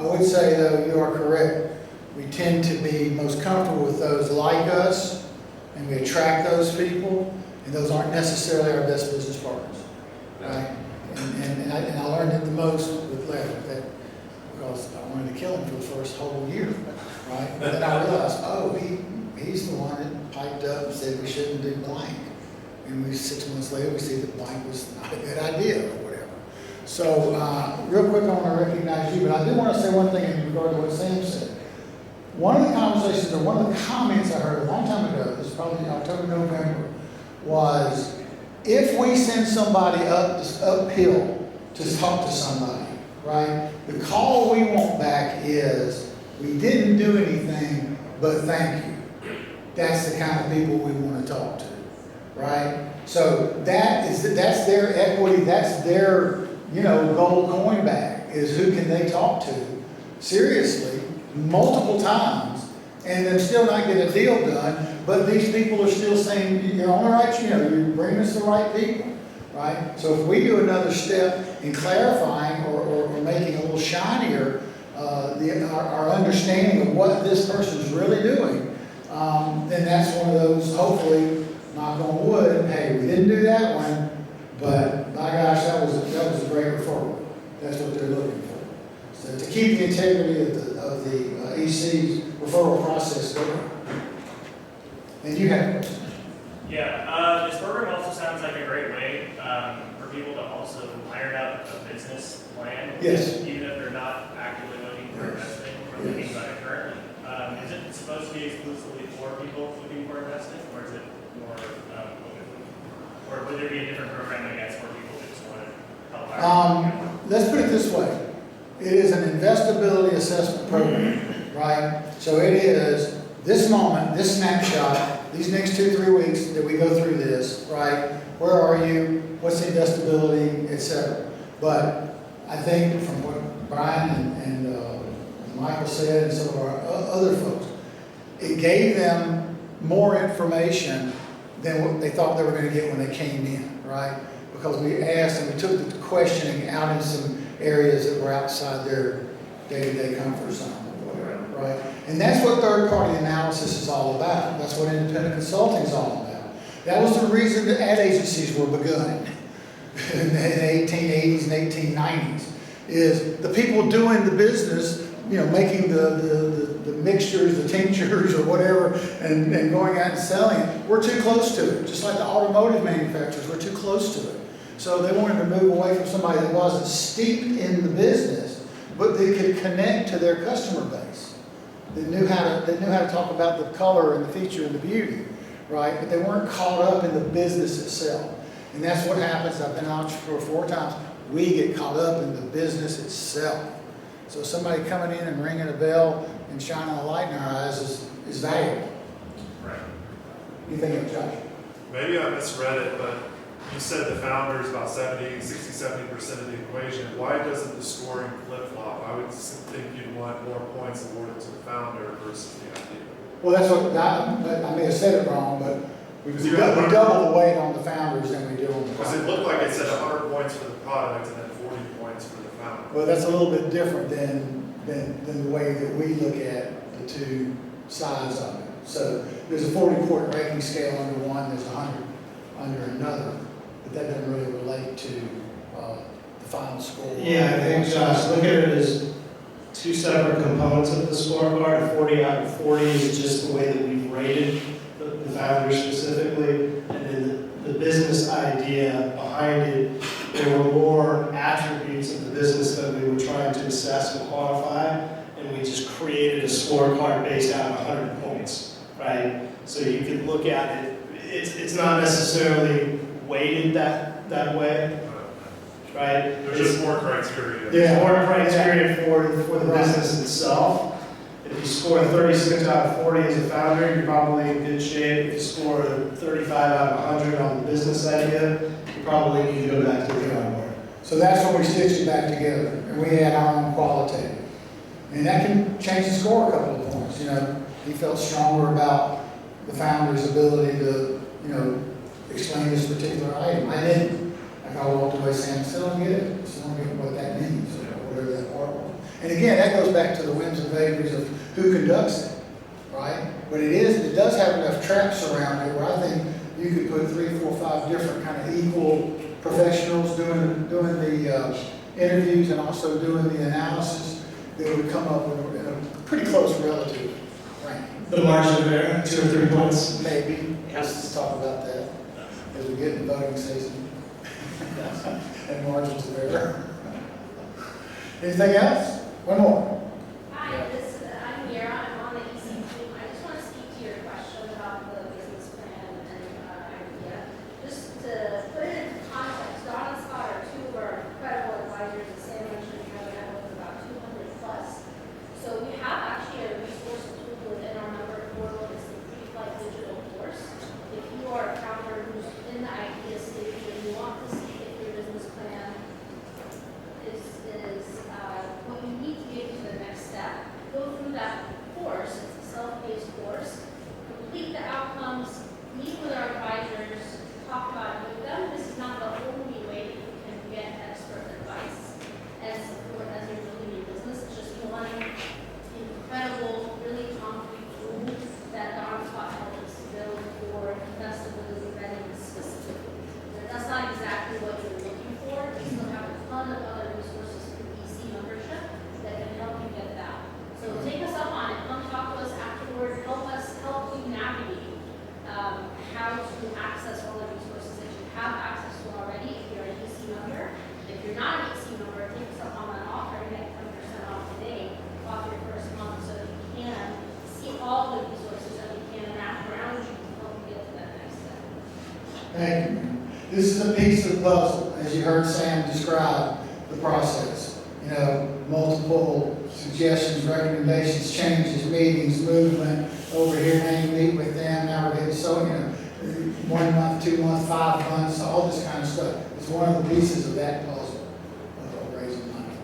I would say, though, you are correct. We tend to be most comfortable with those like us, and we attract those people, and those aren't necessarily our best business partners, right? And I learned it the most with Larry, that because I wanted to kill him for the first whole year, right? But then I realized, oh, he's the one that piped up and said we shouldn't do blank. And 6 months later, we see that blank was not a good idea or whatever. So, real quick, I want to recognize you, but I do want to say one thing in regard to what Sam said. One of the conversations, or one of the comments I heard a long time ago, this was probably October, November, was if we send somebody uphill to talk to somebody, right, the call we want back is, we didn't do anything, but thank you. That's the kind of people we want to talk to, right? So that's their equity, that's their, gold coin bag, is who can they talk to seriously multiple times and then still not get a deal done, but these people are still saying, you're on the right, you're bringing us the right people, right? So if we do another step in clarifying or making a little shinier our understanding of what this person's really doing, then that's one of those, hopefully, knock on wood, hey, we didn't do that one, but my gosh, that was a great referral. That's what they're looking for. So to keep the integrity of the EC's referral process going. And you have a question. Yeah, this program also sounds like a great way for people to also iron out a business plan. Yes. Even if they're not actively looking for investing or looking about it currently. Is it supposed to be exclusively for people looking for investing, or is it more or would there be a different program, I guess, for people that just want to help out? Let's put it this way. It is an investability assessment program, right? So it is this moment, this snapshot, these next 2-3 weeks that we go through this, right? Where are you? What's the investability, et cetera. But I think from what Brian and Michael said and some of our other folks, it gave them more information than what they thought they were going to get when they came in, right? Because we asked and we took the questioning out in some areas that were outside their day-to-day comfort zone, or whatever, right? And that's what third-party analysis is all about. That's what independent consulting is all about. That was the reason that ad agencies were begun in the 1880s and 1890s, is the people doing the business, making the mixtures, the tinctures or whatever, and going out and selling it. We're too close to it. Just like the automotive manufacturers, we're too close to it. So they wanted to move away from somebody that wasn't steeped in the business, but they could connect to their customer base. They knew how to talk about the color and the feature and the beauty, right? But they weren't caught up in the business itself. And that's what happens. I've been an entrepreneur 4 times. We get caught up in the business itself. So somebody coming in and ringing a bell and shining a light in our eyes is valuable. Right. You think of Josh? Maybe I misread it, but you said the founder is about 70% of the equation. Why doesn't the scoring flip-flop? I would think you'd want more points awarded to the founder versus the idea. Well, that's what, I may have said it wrong, but we double the weight on the founders than we do on the Because it looked like it said 100 points for the product and then 40 points for the founder. Well, that's a little bit different than the way that we look at the two sides of it. So there's a 40-point ranking scale under one, there's 100 under another, but that doesn't really relate to the final score. Yeah, I think, Josh, look at it as 2 separate components of the scorecard. 40 out of 40 is just the way that we've rated the founders specifically, and then the business idea behind it. There were more attributes of the business that we were trying to assess and quantify, and we just created a scorecard based out of 100 points, right? So you could look at it. It's not necessarily weighted that way, right? There's just more criteria. There's more criteria for the business itself. If you score 36 out of 40 as a founder, you're probably in good shape. If you score 35 out of 100 on the business idea, you probably need to go back to the drawing board. So that's when we stitched it back together, and we had our own qualitative. And that can change the score a couple of points. He felt stronger about the founder's ability to, explain this particular item. I didn't. I walked away saying, I still don't get it. I still don't get what that means, or whatever that part was. And again, that goes back to the whims and vagaries of who conducts it, right? But it does have enough traps around it where I think you could put 3, 4, 5 different kind of equal professionals doing the interviews and also doing the analysis that would come up in a pretty close relative ranking. The margin there, 2 or 3 points. Maybe, let's talk about that as we get into voting season. And margins of error. Anything else? One more. Hi, I'm Mira. I'm on the EC team. I just want to speak to your question about the business plan and idea. Just to put it into context, Don and Scott are 2 of our incredible advisors, and Sam mentioned we have a network of about 200 plus. So we have actually a resource tool within our member portal. It's the Pre-Flight Digital Course. If you are a founder who's in the idea stage and you want to see if your business plan is what you need to get to the next step, go through that course. It's a self-paced course. Complete the outcomes, meet with our advisors, talk about it with them. This is not the only way that you can get expert advice and support as you're building your business. It's just one incredible, really concrete tool that Don Scott helped us build for investability vetting specifically. That's not exactly what you're looking for. We still have a ton of other resources through EC membership that can help you get that. So take us up on it. Come talk to us afterwards. Help you navigate how to access all the resources that you have access to already if you're an EC member. If you're not an EC member, take us up on that offer and get 10% off today off your first month so that you can see all the resources that we can wrap around you to help you get to that next step. Thank you. This is a piece of the puzzle, as you heard Sam describe the process. You know, multiple suggestions, recommendations, changes, meetings, movement, over here, now you meet with them, now we're getting so, 1 month, 2 months, 5 months, all this kind of stuff. It's one of the pieces of that puzzle of raising money.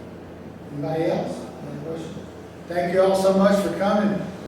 Anybody else? Any questions? Thank you all so much for coming.